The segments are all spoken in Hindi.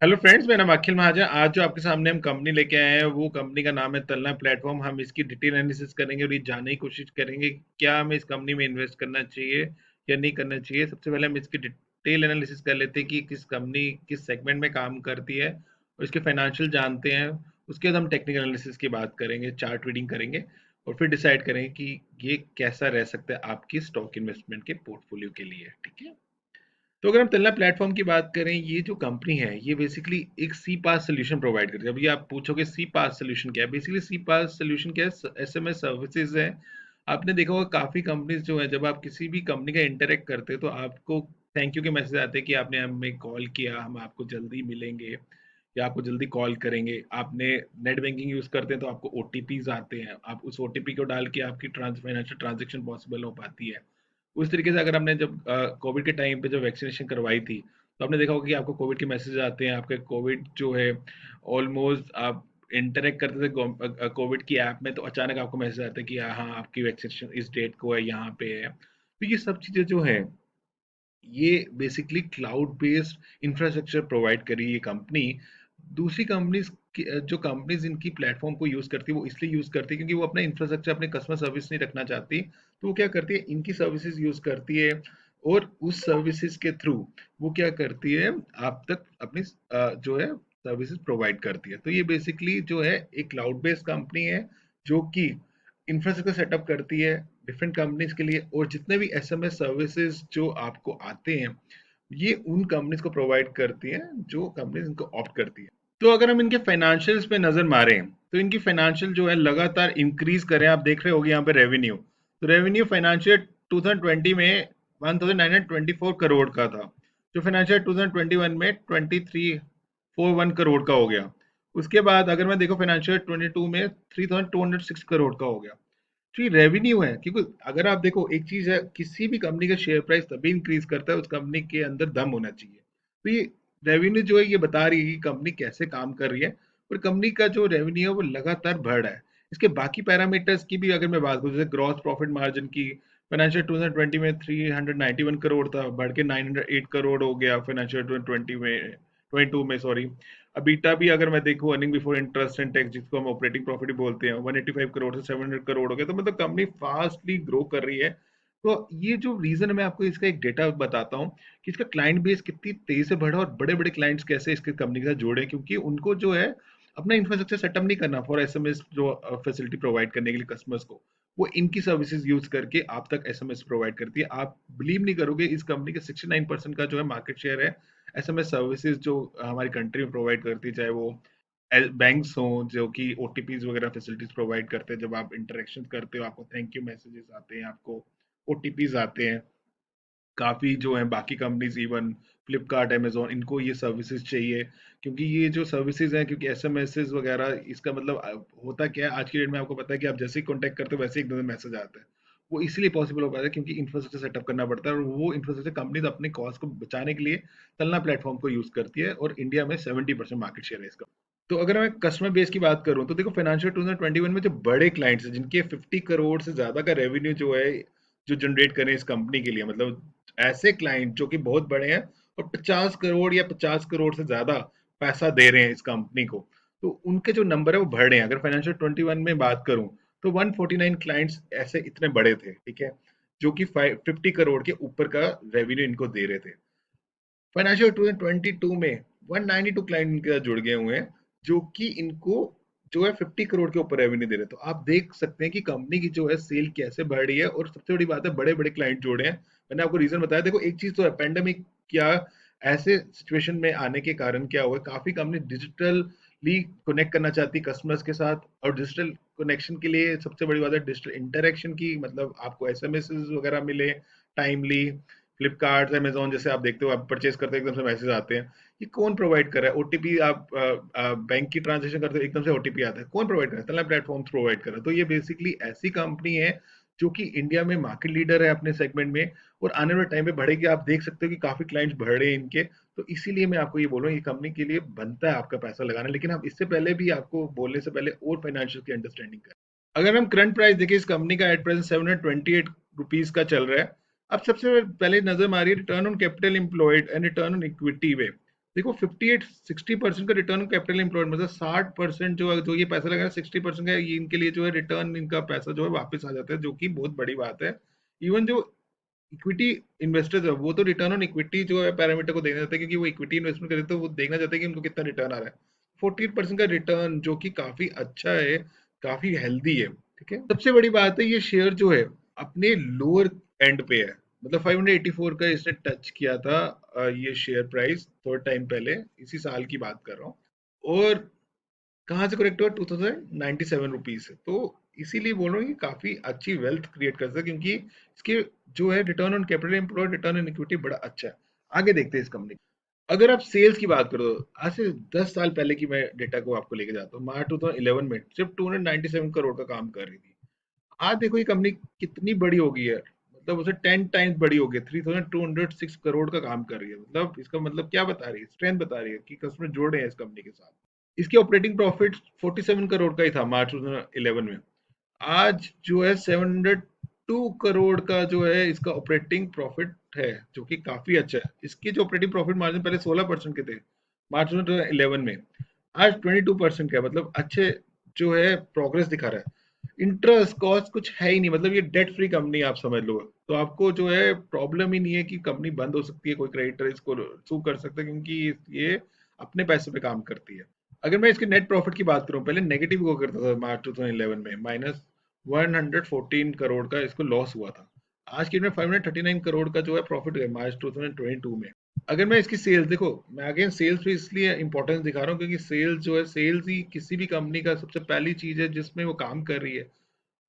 हेलो फ्रेंड्स, मेरा नाम अखिल महाजन। आज जो आपके सामने हम कंपनी लेके आए हैं वो कंपनी का नाम है तलना प्लेटफॉर्म। हम इसकी डिटेल एनालिसिस करेंगे और ये जानने की कोशिश करेंगे कि क्या हमें इस कंपनी में इन्वेस्ट करना चाहिए या नहीं करना चाहिए। सबसे पहले हम इसकी डिटेल एनालिसिस कर लेते हैं कि किस कंपनी किस सेगमेंट में काम करती है और इसके फाइनेंशियल जानते हैं। उसके बाद हम टेक्निकल एनालिसिस की बात करेंगे, चार्ट रीडिंग करेंगे और फिर डिसाइड करेंगे कि ये कैसा रह सकता है आपकी स्टॉक इन्वेस्टमेंट के पोर्टफोलियो के लिए। ठीक है, तो अगर हम तल्ला प्लेटफॉर्म की बात करें, ये जो कंपनी है ये बेसिकली एक सी पास सोल्यूशन प्रोवाइड करती है। अभी आप पूछोगे सी पास सोल्यूशन क्या है? बेसिकली सी पास सोल्यूशन क्या है? एसएमएस सर्विसेज है। आपने देखा होगा काफ़ी कंपनीज जो है, जब आप किसी भी कंपनी का इंटरेक्ट करते हैं तो आपको थैंक यू के मैसेज आते हैं कि आपने हमें कॉल किया, हम आपको जल्दी मिलेंगे या आपको जल्दी कॉल करेंगे। आपने नेट बैंकिंग यूज़ करते हैं तो आपको ओटीपीज आते हैं, आप उस ओटीपी को डाल के आपकी फाइनेंशियल ट्रांजेक्शन पॉसिबल हो पाती है। उस तरीके से अगर हमने जब कोविड के टाइम पे जब वैक्सीनेशन करवाई थी, तो आपने देखा होगा कि आपको कोविड के मैसेज आते हैं। आपके कोविड जो है ऑलमोस्ट आप इंटरेक्ट करते थे कोविड की ऐप में, तो अचानक आपको मैसेज आता है कि हाँ, आपकी वैक्सीनेशन इस डेट को है, यहाँ पे है। तो ये सब चीज़ें जो है, ये basically cloud based infrastructure provide करी ये कंपनी। दूसरी कंपनीज जो कंपनीज इनकी प्लेटफॉर्म को यूज करती है वो इसलिए यूज करती है क्योंकि वो अपना इंफ्रास्ट्रक्चर अपने कस्टमर सर्विस नहीं रखना चाहती। तो वो क्या करती है, इनकी सर्विसेज यूज करती है और उस सर्विसेज के थ्रू वो क्या करती है, आप तक अपनी जो है सर्विसेज प्रोवाइड करती है। तो ये बेसिकली जो है एक क्लाउड बेस्ड कंपनी है जो कि इंफ्रास्ट्रक्चर सेटअप करती है डिफरेंट कंपनीज के लिए, और जितने भी एसएमएस सर्विसेज जो आपको आते हैं ये उन कंपनीज को प्रोवाइड करती हैं जो कंपनीज इनको ऑप्ट करती है। तो अगर हम इनके फाइनेंशियल्स पे नजर मारें तो इनकी फाइनेंशियल जो है लगातार इंक्रीज करें। आप देख रहे होंगे यहाँ पे रेवेन्यू, तो रेवेन्यू फाइनेंशियल 2020 में 1924 करोड़ का था, जो फाइनेंशियल 2021 में 2341 करोड़ का हो गया। उसके बाद अगर मैं देखो फाइनेंशियल 22 में 3206 करोड़ का हो गया। तो ये रेवेन्यू है, क्योंकि अगर आप देखो एक चीज है, किसी भी कंपनी का शेयर प्राइस तभी इंक्रीज करता है उस कंपनी के अंदर दम होना चाहिए। तो ये रेवेन्यू जो है ये बता रही है कि कंपनी कैसे काम कर रही है, और कंपनी का जो रेवेन्यू है वो लगातार बढ़ रहा है। इसके बाकी पैरामीटर्स की भी अगर मैं बात करूँ, जैसे ग्रॉस प्रॉफिट मार्जिन की, फाइनेंशियल 2020 में 391 करोड़ था, बढ़ के 908 करोड़ हो गया फाइनेंशियल 2020 में 22 में, सॉरी। अबीटा भी अगर मैं देखूं, earning before interest and tax, जिसको हम ऑपरेटिंग प्रॉफिट भी बोलते हैं, 185 करोड़ से 700 करोड़ हो गया। तो मतलब कंपनी फास्टली ग्रो कर रही है। तो ये जो रीजन है, मैं आपको इसका एक डेटा बताता हूँ कि इसका क्लाइंट बेस कितनी तेजी से बढ़ा और बड़े बड़े क्लाइंट्स कैसे इसके कंपनी के साथ जोड़े, क्योंकि उनको जो है अपना इंफ्रास्ट्रक्चर सेटअप नहीं करना फॉर एसएमएस जो फैसिलिटी प्रोवाइड करने के लिए कस्टमर्स को, वो इनकी सर्विसेज यूज करके आप तक एसएमएस प्रोवाइड करती है। आप बिलीव नहीं करोगे, इस कंपनी के 69% का जो है मार्केट शेयर है एसएमएस सर्विसेज जो हमारी कंट्री में प्रोवाइड करती है, चाहे वो बैंक्स हों जो कि ओटीपीज वगैरह फैसिलिटीज प्रोवाइड करते हैं। जब आप इंटरेक्शन करते हो आपको थैंक यू मैसेजेस आते हैं, आपको ओटीपीज आते हैं। काफ़ी जो है बाकी कंपनीज, इवन फ्लिपकार्ट, अमेजोन, इनको ये सर्विसेज चाहिए, क्योंकि ये जो सर्विसेज हैं, क्योंकि एसएमएस वगैरह इसका मतलब होता क्या है, आज की डेट में आपको पता है कि आप जैसे ही कॉन्टैक्ट करते हो वैसे ही एकदम मैसेज आता है। वो इसलिए पॉसिबल हो पाता है क्योंकि इंफ्रास्ट्रक्चर सेटअप करना पड़ता है, और वो इंफ्रास्ट्रक्चर कंपनीज अपने कॉस्ट को बचाने के लिए तलना प्लेटफॉर्म को यूज करती है, और इंडिया में 70% मार्केट शेयर है इसका। तो अगर मैं कस्टमर बेस की बात करूं तो देखो, फाइनेंशियल 2021 में जो बड़े क्लाइंट्स हैं जिनके 50 करोड़ से ज्यादा का रेवेन्यू जो है जो जनरेट करें इस कंपनी के लिए, मतलब ऐसे क्लाइंट जो कि बहुत बड़े हैं और 50 करोड़ या 50 करोड़ से ज्यादा पैसा दे रहे हैं इस कंपनी को, तो उनके जो नंबर है वो बढ़ रहे हैं। अगर फाइनेंशियल 21 में बात करूं तो 149 क्लाइंट्स ऐसे इतने बड़े थे, ठीक है, जो कि 50 करोड़ के ऊपर का रेवेन्यू इनको दे रहे थे। फाइनेंशियल 2022 में 192 क्लाइंट इनके साथ जुड़ गए हुए हैं, जो कि इनको जो है 50 करोड़ के ऊपर रेवेन्यू दे रहे हैं। तो आप देख सकते हैं कि कंपनी की जो है सेल कैसे बढ़ रही है, और सबसे बड़ी बात है बड़े बड़े क्लाइंट जोड़े हैं। मैंने आपको रीजन बताया। देखो एक चीज तो है, पेंडेमिक क्या ऐसे सिचुएशन में आने के कारण क्या हुआ, काफी कंपनी डिजिटली कनेक्ट करना चाहती है कस्टमर्स के साथ, और डिजिटल कनेक्शन के लिए सबसे बड़ी बात है डिजिटल इंटरेक्शन की, मतलब आपको एसएमएस वगैरह मिले टाइमली। फ्लिपकार्ट, अमेज़न जैसे आप देखते हो, आप परचेज़ करते हो एकदम से मैसेज आते हैं। ये कौन प्रोवाइड कर रहा है? ओटीपी आप बैंक की ट्रांज़ैक्शन करते हो एकदम से ओटीपी आता है। कौन प्रोवाइड कर रहा है? तलना प्लेटफ़ॉर्म्स प्रोवाइड कर रहा है। तो ये बेसिकली ऐसी कंपनी है जो कि इंडिया में मार्केट लीडर है अपने सेगमेंट में, और आने वाले टाइम पे बढ़ेगी। आप देख सकते हो कि काफ़ी क्लाइंट्स बढ़ रहे हैं इनके। तो इसीलिए मैं आपको ये बोल रहा हूँ, ये कंपनी के लिए बनता है आपका पैसा लगाना। लेकिन हम इससे पहले भी आपको बोलने से पहले और फाइनेंशियल की अंडरस्टैंडिंग करें। अगर हम करंट प्राइस देखें, इस कंपनी का एट प्रेजेंट 728 रुपीज का चल रहा है। अब सबसे पहले नजर मारिए return on capital employed and return on equity पे। देखो 58-60% का रिटर्न ऑन कैपिटल एम्प्लॉयड, मतलब 60% जो ये पैसा लगा 60% का ये इनके लिए जो है रिटर्न, इनका पैसा जो है वापस आ जाता है, जो कि बहुत बड़ी बात है। इवन जो इक्विटी इन्वेस्टर्स है वो तो रिटर्न ऑन इक्विटी जो है पैरामीटर को देखना चाहते हैं, क्योंकि वो इक्विटी इन्वेस्टमेंट करते हैं तो वो देखना चाहते हैं कि उनको कितना रिटर्न आ रहा है। 48% का रिटर्न जो कि काफी अच्छा है, काफी हेल्दी है। ठीक है, सबसे बड़ी बात है ये शेयर जो है अपने लोअर एंड पे है, मतलब 584 का इसने टच किया था। ये शेयर प्राइस थोड़ा टाइम पहले, इसी साल की बात कर रहा हूँ। और कहाँ से करेक्ट हुआ, 2097 रुपीज से। तो इसीलिए बोल रहा हूँ कि काफी अच्छी वेल्थ क्रिएट कर सकते हैं, क्योंकि इसके जो है return on capital employed, return on equity बड़ा अच्छा है। आगे देखते हैं इस कंपनी। अगर आप सेल्स की बात करो, आज से 10 साल पहले की मैं डेटा को आपको लेके जाता हूँ, मार्च 2011 में सिर्फ 297 करोड़ का काम कर रही थी। आज देखो ये कंपनी कितनी बड़ी हो गई है, मतलब उसे 10 टाइम्स बड़ी हो गई, 3206 करोड़ का काम कर रही है। मतलब इसका मतलब क्या बता रही है, स्ट्रेंथ बता रही है कि कस्टमर जुड़े हैं इस कंपनी के साथ। इसकी ऑपरेटिंग प्रॉफिट 47 करोड़ का ही था मार्च 2011 में। आज जो है 702 करोड़ का जो है इसका ऑपरेटिंग प्रॉफिट है, जो कि काफी अच्छा है। इसकी जो ऑपरेटिंग प्रॉफिट मार्जिन पहले 16% के थे मार्च 2011 में, आज 22% का है। मतलब अच्छे जो है प्रोग्रेस दिखा रहा है। इंटरेस्ट कॉस्ट कुछ है ही नहीं, मतलब ये डेट फ्री कंपनी आप समझ लो। तो आपको जो है प्रॉब्लम ही नहीं है कि कंपनी बंद हो सकती है, कोई क्रेडिटर इसको सू कर सकता है, क्योंकि ये अपने पैसे पे काम करती है। अगर मैं इसके नेट प्रॉफिट की बात करूं, पहले नेगेटिव हुआ करता था मार्च 2011 में, -114 करोड़ का इसको लॉस हुआ था। आज की डेट में 539 करोड़ का जो है प्रॉफिट है मार्च 2022 में। अगर मैं इसकी सेल्स देखो, मैं अगेन सेल्स पे इसलिए इंपॉर्टेंस दिखा रहा हूँ क्योंकि सेल्स जो है, सेल्स ही किसी भी कंपनी का सबसे पहली चीज है जिसमें वो काम कर रही है,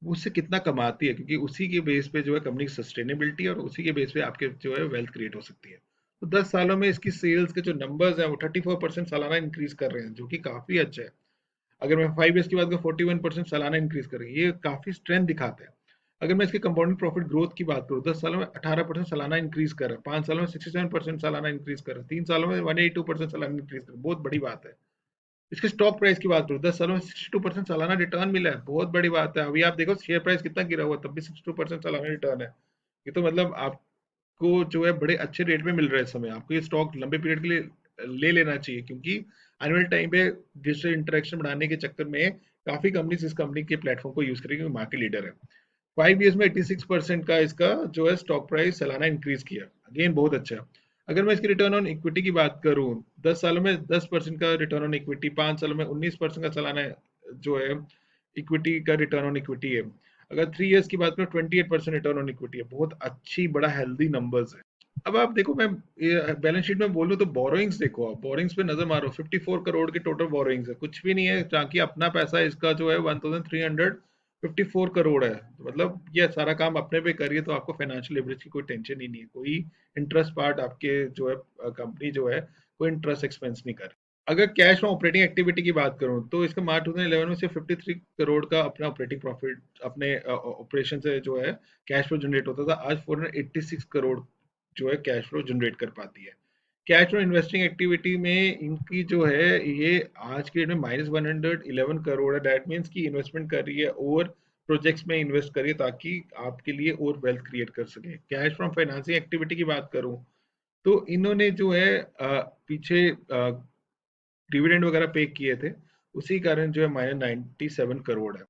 वो उससे कितना कमाती है, क्योंकि उसी के बेस पे जो है कंपनी की सस्टेनेबिलिटी, और उसी के बेस पे आपके जो है वेल्थ क्रिएट हो सकती है। तो 10 सालों में इसकी सेल्स के जो नंबर्स हैं वो 34% सालाना इंक्रीज कर रहे हैं, जो कि काफी अच्छा है। अगर मैं 5 ईयर्स की बात करूँ, 41% सालाना इंक्रीज कर रही है, ये काफी स्ट्रेंथ दिखाते हैं। अगर मैं इसके कंपाउंडिंग प्रॉफिट ग्रोथ की बात करूँ, 10 सालों में 18% सालाना इंक्रीज कर रहा है, 5 सालों में 67% सालाना इंक्रीज कर रहा है, 3 सालों में 182% सालाना इंक्रीज कर रहा है, बहुत बड़ी बात है। इसके स्टॉक प्राइस की बात करूँ, 10 सालों में 62% सालाना रिटर्न मिला है, बहुत बड़ी बात है। अभी आप देखो शेयर प्राइस कितना गिरा हुआ, तब भी 62% सालाना रिटर्न है। ये तो मतलब आपको जो है बड़े अच्छे रेट में मिल रहा है इस समय। आपको ये स्टॉक लंबे पीरियड के लिए ले लेना चाहिए, क्योंकि आने वाले टाइम पे डिजिटल इंटरेक्शन बढ़ाने के चक्कर में काफी कंपनीज इस कंपनी के प्लेटफॉर्म को यूज करेंगे, मार्केट लीडर है। 5 ईयर्स में 86% का इसका जो है स्टॉक प्राइस सालाना इंक्रीज किया, अगेन बहुत अच्छा है। अगर मैं इसकी रिटर्न ऑन इक्विटी की बात करूं, 10 सालों में 10% का रिटर्न ऑन इक्विटी, 5 सालों में 19% का सालाना जो है इक्विटी का रिटर्न ऑन इक्विटी है। अगर 3 ईयर्स की बात करूं, 28% रिटर्न ऑन इक्विटी है, बहुत अच्छी बड़ा हेल्दी नंबर्स है। अब आप देखो, मैं बैलेंस शीट में बोलूं तो बोरोइंग्स देखो, आप बोरोइंग्स पे नजर मारो, 54 करोड़ की टोटल बोरोइंग्स है, कुछ भी नहीं है, ताकि अपना पैसा इसका जो है 1354 करोड़ है। तो मतलब ये सारा काम अपने पे करिए तो आपको फाइनेंशियल लिवरेज की कोई टेंशन ही नहीं है, कोई इंटरेस्ट पार्ट आपके जो है कंपनी जो है कोई इंटरेस्ट एक्सपेंस नहीं कर। अगर कैश फ्रॉम ऑपरेटिंग एक्टिविटी की बात करूं तो इसका मार्च 2011 में सिर्फ 53 करोड़ का अपना ऑपरेटिंग प्रॉफिट, अपने ऑपरेशन से जो है कैश फ्लो जनरेट होता था। आज 486 करोड़ जो है कैश फ्लो जनरेट कर पाती है। कैश फ्लो इन्वेस्टिंग एक्टिविटी में इनकी जो है ये आज के डेट में -111 करोड़ है। दैट मीन्स की इन्वेस्टमेंट कर रही है और प्रोजेक्ट्स में इन्वेस्ट करिए, ताकि आपके लिए और वेल्थ क्रिएट कर सके। कैश फ्रॉम फाइनेंसिंग एक्टिविटी की बात करूं तो इन्होंने जो है पीछे डिविडेंड वगैरह पे किए थे, उसी कारण जो है -97 करोड़ है।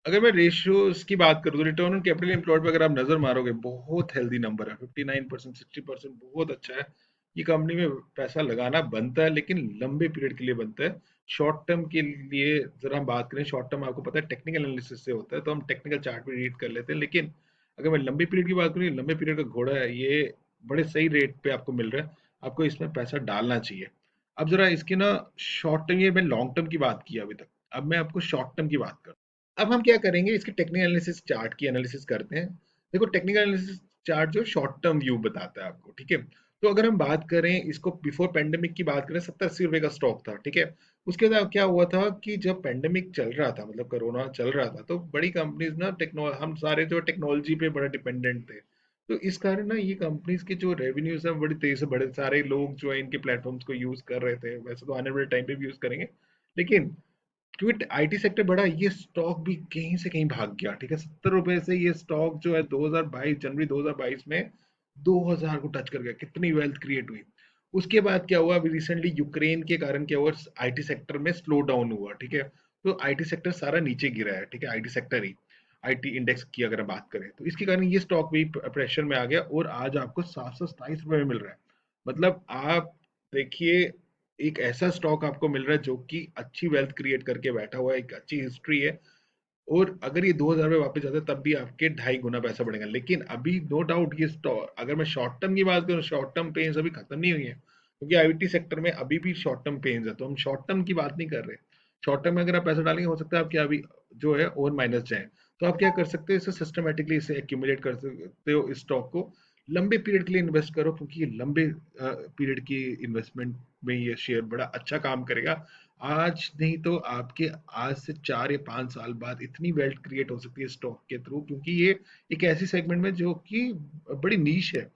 अगर मैं रेशियोज की बात करूँ तो रिटर्न ऑन कैपिटल एम्प्लॉयड पे अगर आप नजर मारोगे, बहुत हेल्दी नंबर है, 59%, 60%, बहुत अच्छा है। ये कंपनी में पैसा लगाना बनता है, लेकिन लंबे पीरियड के लिए बनता है। शॉर्ट टर्म के लिए जरा हम बात करें, शॉर्ट टर्म आपको पता है टेक्निकल एनालिसिस से होता है, तो हम टेक्निकल चार्ट भी रीड कर लेते हैं। लेकिन अगर मैं लंबे पीरियड की बात करूँ, लंबे पीरियड का घोड़ा है ये, बड़े सही रेट पे आपको मिल रहा है, आपको इसमें पैसा डालना चाहिए। अब जरा इसके ना शॉर्ट टर्म, ये मैं लॉन्ग टर्म की बात की अभी तक, अब मैं आपको शॉर्ट टर्म की बात करूँ। अब हम क्या करेंगे, इसके टेक्निकल एनालिसिस चार्ट की एनालिसिस करते हैं। देखो टेक्निकल एनालिसिस चार्ट जो शॉर्ट टर्म व्यू बताता है आपको, ठीक है। तो अगर हम बात करें इसको, बिफोर पेंडेमिक की बात करें, 70-80 रुपए का स्टॉक था, ठीक है। उसके बाद क्या हुआ था कि जब पेंडेमिक चल रहा था, मतलब कोरोना चल रहा था, तो बड़ी कंपनीज ना हम सारे जो टेक्नोलॉजी पे बड़ा डिपेंडेंट थे। तो इस कारण ना ये कंपनीज के जो रेवेन्यूज है बड़ी तेजी से बढ़े, सारे लोग जो है इनके प्लेटफॉर्म्स को यूज कर रहे थे, वैसे तो आने वाले टाइम पे भी यूज करेंगे। लेकिन क्योंकि आईटी सेक्टर बढ़ा, ये स्टॉक भी कहीं से कहीं भाग गया, ठीक है। 70 रुपए से ये स्टॉक जो है 2022 जनवरी 2022 में 2000 को टच कर गया, कितनी वेल्थ क्रिएट हुई। उसके बाद क्या हुआ, अभी रिसेंटली यूक्रेन के कारण क्या हुआ, आईटी सेक्टर में स्लो डाउन हुआ, ठीक है। तो आईटी सेक्टर सारा नीचे गिरा है, ठीक है, IT sector he, IT index की अगर बात करें तो इसके कारण ये स्टॉक भी प्रेशर में आ गया और आज आपको 727 रुपए में मिल रहा है। मतलब आप देखिए, एक ऐसा स्टॉक आपको मिल रहा है जो कि अच्छी वेल्थ क्रिएट करके बैठा हुआ है, एक अच्छी हिस्ट्री है, और अगर ये 2000 पे वापस जाते हैं तब भी आपके 2.5 गुना पैसा बढ़ेगा। लेकिन अभी नो डाउट ये स्टॉक, अगर मैं शॉर्ट टर्म की बात करूँ, शॉर्ट टर्म पेन्स अभी खत्म नहीं हुई है, क्योंकि आईटी सेक्टर में अभी भी शॉर्ट टर्म पेन्स है, तो हम शॉर्ट टर्म की बात नहीं कर रहे। शॉर्ट टर्म में अगर आप पैसा डालेंगे, हो सकता है आपके अभी जो है और माइनस जाए। तो आप क्या कर सकते हो, इसे सिस्टमेटिकली इसे एक्यूमुलेट कर सकते हो, इस स्टॉक को लंबे पीरियड के लिए इन्वेस्ट करो, क्योंकि ये लंबे पीरियड की इन्वेस्टमेंट में ये शेयर बड़ा अच्छा काम करेगा। आज नहीं तो आपके आज से 4 या 5 साल बाद इतनी वेल्थ क्रिएट हो सकती है स्टॉक के थ्रू, क्योंकि ये एक ऐसी सेगमेंट में जो कि बड़ी नीश है।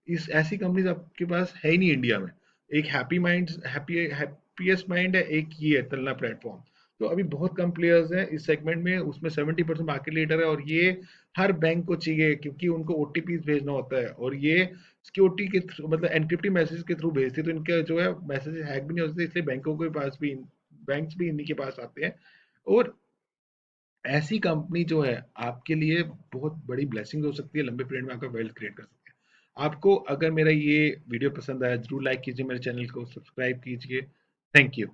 इस ऐसी कंपनीज आपके पास है ही नहीं इंडिया में। एक हैप्पीएस्ट माइंड है, एक ये है तलना प्लेटफॉर्म। तो अभी बहुत कम प्लेयर्स हैं इस सेगमेंट में, उसमें 70% मार्केट लीडर है, और ये हर बैंक को चाहिए, क्योंकि उनको ओटीपी भेजना होता है, और ये सिक्योरिटी के थ्रू, मतलब एनक्रिप्टेड मैसेज के थ्रू भेजती है, तो इनका जो है मैसेज हैक भी नहीं होते, इसलिए बैंकों के पास भी, बैंक्स भी इन्हीं के पास आते हैं। और ऐसी कंपनी जो है आपके लिए बहुत बड़ी ब्लेसिंग हो सकती है, लंबे पीरियड में आपका वेल्थ क्रिएट कर सकती है। आपको अगर मेरा ये वीडियो पसंद आया, जरूर लाइक कीजिए, मेरे चैनल को सब्सक्राइब कीजिए। Thank you.